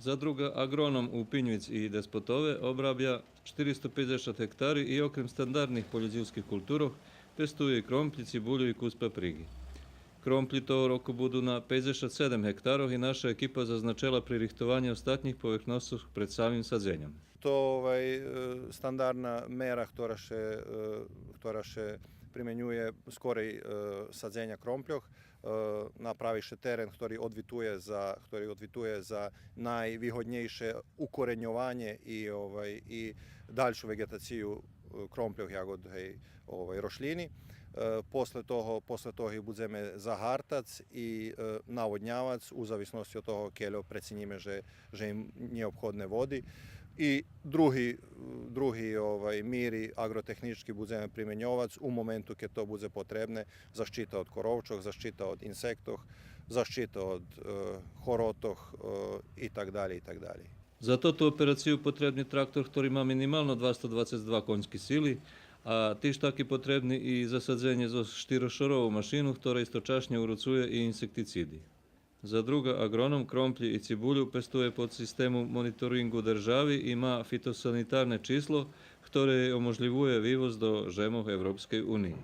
Zadruga Agronom u Pinjvici i Despotove obrabja 450 hektari i okrem standardnih poljođivskih kulturov pestuje i kromplji, cibulju i kus paprigi. Kromplji toho roku budu na 57 hektarov i naša ekipa zaznačila pririchtovanje ostatnjih povrchnosov pred samim sadzenjem. To standardna mera, która się primjenjuje skorej sadzenja krompljoh, napraviše teren, ktorý odvituje za najvýhodnejšie ukorenjovanje i daljšu vegetaciju krompljoh, jagod, rošlini. Posle toho ih budeme zahartac i navodnjavac, u zavisnosti od toho, keljo precenjime, že im neophodne vodi. I drugi miri agrotehnički budeme primjenjovac u momentu kad to bude potrebne, zaštita od korovčog, zaštita od insektov, zaštita od horotoh i tak dalje. Za toto operaciju potrebni traktor, ktorý má minimálno 222 konjski sili, a tiž taki potrebni i za sadzenie zo štirošorovu mašinu, ktorá istočasne urucuje i insekticidi. Zadruga Agronom kromplji i cibulju pestuje pod sistemu monitoringu državi i ma fitosanitarne číslo, ktoré omožľivuje vývoz do žemov Európskej únie.